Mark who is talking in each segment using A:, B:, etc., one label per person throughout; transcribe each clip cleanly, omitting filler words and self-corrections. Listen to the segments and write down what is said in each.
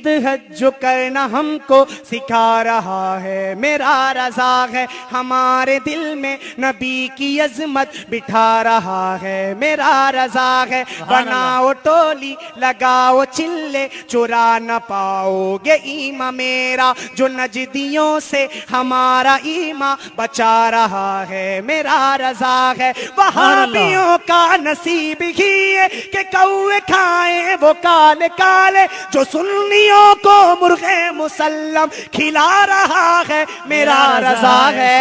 A: है जो करना हमको सिखा रहा है, मेरा रज़ा है हमारे दिल में नबी की अज़मत बिठा रहा है, मेरा रज़ा है। बनाओ टोली लगाओ चिल्ले चुरा न पाओगे ईमा मेरा, जो नजदियों से हमारा ईमा बचा रहा है, मेरा रज़ा है। वहाबियों का नसीब ही है कि कौवे खाए वो काले काले, जो सुन्नियों को मुर्गे मुसल्लम खिला रहा है, मेरा रज़ा है।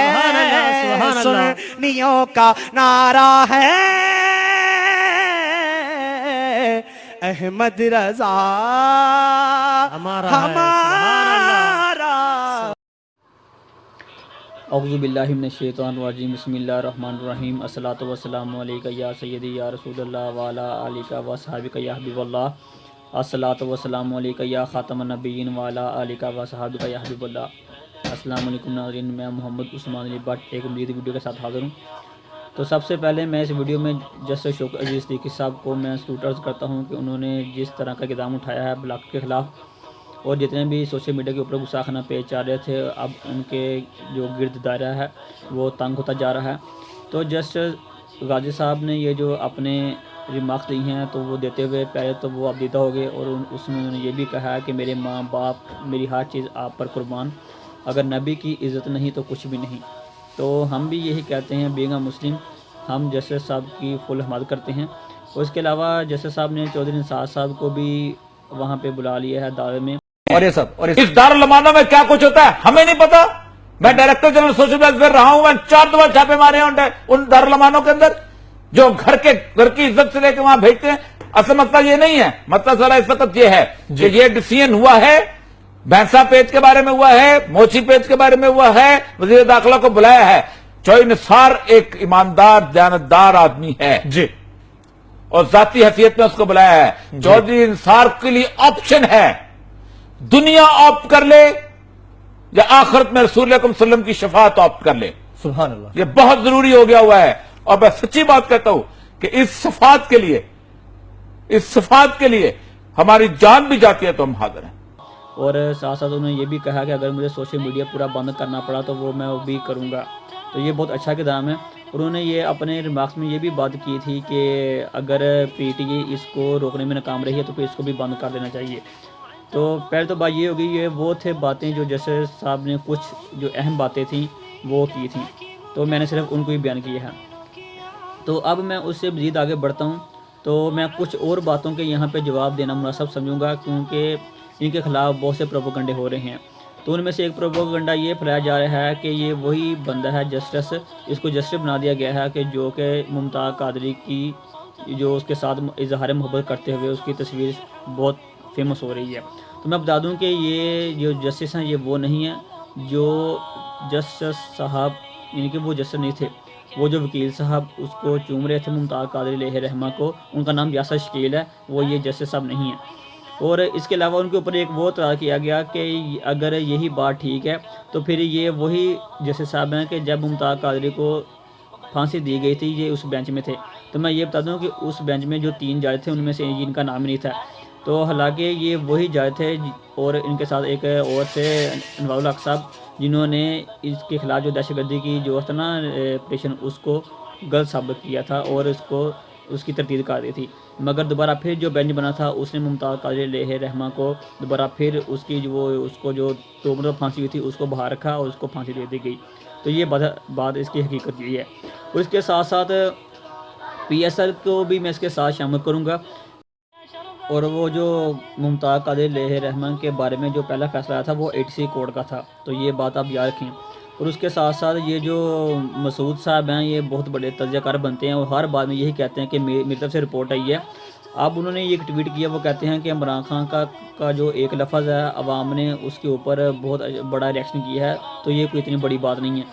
A: सुन्नियों का नारा है अहमद रज़ा हमारा।
B: औज़ु बिल्लाहि मिनश्शैतानिर्रजीम, बिस्मिल्लाहिर्रहमानिर्रहीम। अस्सलातु वस्सलामु अलैका या सय्यदी या रसूलल्लाह व अला आलिका व अस्हाबिका या हबीबल्लाह। अस्सलातु वस्सलामु अलैका या खातमन नबिय्यीन व अला आलिका व अस्हाबिका या हबीबल्लाह। अस्सलामु अलैकुम नाज़रीन, मैं मोहम्मद उस्मान अली भट्ट एक मज़ीद वीडियो के साथ हाज़िर हूँ। तो सबसे पहले मैं इस वीडियो में जस्टिस शौकत अज़ीज़ सिद्दीकी साहब को मैं सल्यूट अर्ज़ करता हूँ कि उन्होंने जिस तरह का इक़दाम उठाया है ब्लॉक के ख़िलाफ़, और जितने भी सोशल मीडिया के ऊपर गुस्साखाना पेज चल रहे थे, अब उनके जो गिरद दायरा है वो तंग होता जा रहा है। तो जस्टिस गाजी साहब ने ये जो अपने रिमार्क्स दी हैं तो वो देते हुए पहले तो वो अब दीदा हो गए, और उसमें उन्होंने ये भी कहा है कि मेरे माँ बाप मेरी हर चीज़ आप पर कुर्बान, अगर नबी की इज़्ज़त नहीं तो कुछ भी नहीं। तो हम भी यही कहते हैं बीइंग अ मुस्लिम, हम जस्टिस साहब की फुल हिमायत करते हैं। और इसके अलावा जस्टिस साहब ने चौधरी निसार साहब को भी वहाँ पे बुला लिया है दावे में।
C: और ये सब और इस दारुल अमाना में क्या कुछ होता है हमें नहीं पता। मैं डायरेक्टर जनरल सोशल वेलफेयर रहा हूं, मैं 4 दफा छापे मारे हैं उन दारुल अमानों के अंदर जो घर की इज्जत से लेकर वहां भेजते हैं। असल मसला ये नहीं है, मसला सारा इस वक्त ये है कि ये डिसीजन हुआ है, भैंसा पेज के बारे में हुआ है, मोची पेज के बारे में हुआ है, वजीर दाखिला को बुलाया है। चौधरी निसार एक ईमानदार दयानतदार आदमी है जी, और जाती हैसियत में उसको बुलाया है। चौधरी निसार के लिए ऑप्शन है, दुनिया ऑप्ट कर ले या आखिरत में रसूल अकरम सल्लल्लाहु अलैहि वसल्लम की शफाअत ऑप्ट कर ले। सुभान अल्लाह, ये बहुत जरूरी हो गया हुआ है। और मैं सच्ची बात कहता हूं कि इस शफाअत के लिए हमारी जान भी जाती है तो हम हाजिर हैं।
B: और साथ साथ उन्होंने ये भी कहा कि अगर मुझे सोशल मीडिया पूरा बंद करना पड़ा तो मैं वो भी करूंगा। तो ये बहुत अच्छा इक़दाम है। उन्होंने ये अपने रिमार्क्स में ये भी बात की थी कि अगर पीटीए इसको रोकने में नाकाम रही है तो फिर इसको भी बंद कर देना चाहिए। तो पहले तो बात ये होगी, ये वो थे बातें जो जस्टिस साहब ने कुछ जो अहम बातें थी वो की थी, तो मैंने सिर्फ उनको ही बयान किया है। तो अब मैं उससे मज़ीद आगे बढ़ता हूँ, तो मैं कुछ और बातों के यहाँ पे जवाब देना मुनासिब समझूंगा, क्योंकि इनके ख़िलाफ़ बहुत से प्रोपोगंडे हो रहे हैं। तो उनमें से एक प्रोपोगंडा ये फैलाया जा रहा है कि ये वही बंदा है जस्टिस, इसको जस्टिस बना दिया गया है कि जो कि मुमताज़ कादरी की जो उसके साथ इजहार मोहब्बत करते हुए उसकी तस्वीर बहुत फेमस हो रही है। तो मैं बता दूं कि ये जो जस्टिस हैं ये वो नहीं है। जो जस्टिस साहब यानी कि वो जस्टिस नहीं थे, वो जो वकील साहब उसको चूम रहे थे मुमताज़ कादरी अलैहि रहमा को, उनका नाम यासर शकील है, वो ये जस्टिस साहब नहीं है। और इसके अलावा उनके ऊपर एक वो तरार किया गया कि अगर यही बात ठीक है तो फिर ये वही जस्टिस साहब हैं कि जब मुमताज़ कादरी को फांसी दी गई थी ये उस बेंच में थे। तो मैं ये बता दूं कि उस बेंच में जो 3 जज थे उनमें से इनका नाम ही नहीं था। तो हालांकि ये वही जज थे, और इनके साथ एक और थे अनवारुल हक साहब, जिन्होंने इसके खिलाफ जो दहशतगर्दी की जो था ना ऑपरेशन उसको गलत साबित किया था और उसकी तरतीब कर दी थी। मगर दोबारा फिर जो बेंच बना था उसने मुमताज़ कादरी अलैहि रहमा को दोबारा फिर उसको जो 2 मरतबा फांसी हुई थी उसको बाहर रखा और उसको फांसी दे दी गई। तो ये बात इसकी हकीकत यही है। और इसके साथ साथ PSR को भी मैं इसके साथ शामिल करूँगा। और वो जो मुमताज़ कादरी अलैहि रहमा के बारे में जो पहला फैसला आया था वो 86 कोड का था, तो ये बात आप याद रखें। और उसके साथ साथ ये जो मसूद साहब हैं ये बहुत बड़े तजज़ियाकार बनते हैं और हर बात में यही कहते हैं कि मेरी तरफ से रिपोर्ट आई है। अब उन्होंने ये एक ट्वीट किया, वो कहते हैं कि इमरान खान का जो एक लफ्ज़ है अवाम ने उसके ऊपर बहुत बड़ा रिएक्शन किया है, तो ये कोई इतनी बड़ी बात नहीं है।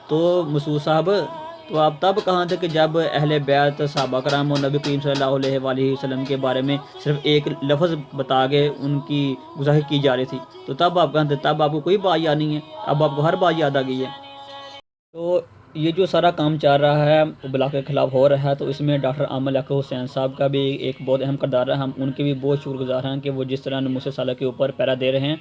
B: तो मसूद साहब, तो आप तब कहाँ थे कि जब अहले बैत सहाबा कराम और नबी करीम सल्लल्लाहु अलैहि वसल्लम के बारे में सिर्फ एक लफ्ज़ बता के उनकी गुज़ारिश की जा रही थी, तो तब आप कहाँ थे? तब आपको कोई बात याद नहीं है, अब आपको हर बात याद आ गई है। तो یہ جو سارا کام چل رہا ہے بلاک کے خلاف ہو رہا ہے، تو اس میں ڈاکٹر عامر لیاقت حسین صاحب کا بھی ایک بہت اہم کردار ہے. ہم ان کے بھی بہت شکر گزار ہیں کہ وہ جس طرح ناموس صالح کے اوپر پہرا دے رہے ہیں.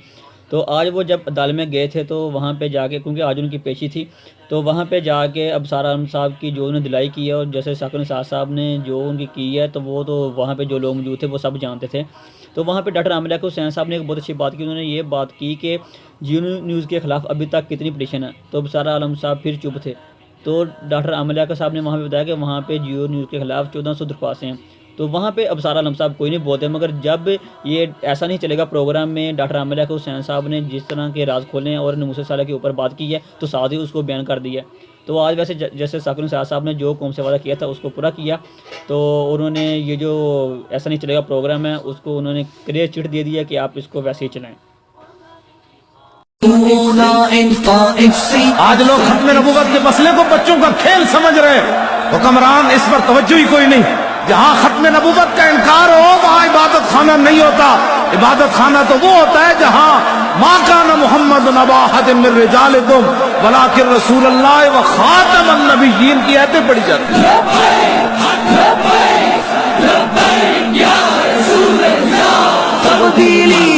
B: تو آج وہ جب عدالت میں گئے تھے تو وہاں پہ جا کے، کیونکہ آج ان کی پیشی تھی، تو وہاں پہ جا کے ابصار عالم صاحب کی جو انہوں نے دلائی کی ہے، اور جیسے ثاقب نثار صاحب نے جو ان کی ہے، تو وہ تو وہاں پہ جو لوگ موجود تھے وہ سب جانتے تھے. تو وہاں پہ ڈاکٹر عامر لیاقت حسین صاحب نے ایک بہت اچھی بات کی. انہوں نے یہ بات کی کہ جیو نیوز کے خلاف ابھی تک کتنی پٹیشن ہے. تو ابصار عالم صاحب پھر چپ تھے. تو ڈاکٹر عامر لیاقت صاحب نے وہاں پہ بتایا کہ وہاں پہ جیو نیوز کے خلاف 1400 درخواستیں ہیں. تو وہاں پہ ابصار عالم صاحب کوئی نہیں بولتے، مگر جب یہ ایسا نہیں چلے گا پروگرام میں ڈاکٹر عامر لیاقت حسین صاحب نے جس طرح کے راز کھولے اور ناموس صالح کے اوپر بات کی ہے، تو ساتھ ہی اس کو بیان کر دیا. تو آج ویسے جیسے ثاقب نثار صاحب نے جو قوم سے وعدہ کیا تھا اس کو پورا کیا. تو انہوں نے یہ جو ایسا نہیں چلے گا پروگرام ہے اس کو انہوں نے کلیئر چٹ دے دیا کہ آپ اس کو ویسے ہی چلائیں.
D: آج لوگ ختم نبوت کے مسئلے کو بچوں کا کھیل سمجھ رہے ہیں، حکمران اس پر توجہ ہی کوئی نہیں. جہاں ختم نبوت کا انکار ہو وہاں عبادت خانہ نہیں ہوتا. عبادت خانہ تو وہ ہوتا ہے جہاں ما کان محمد نبا احد من رجالکم ولکن رسول اللہ و خاتم النبیین کی آیتیں پڑھی جاتی ہیں.
E: تبدیلی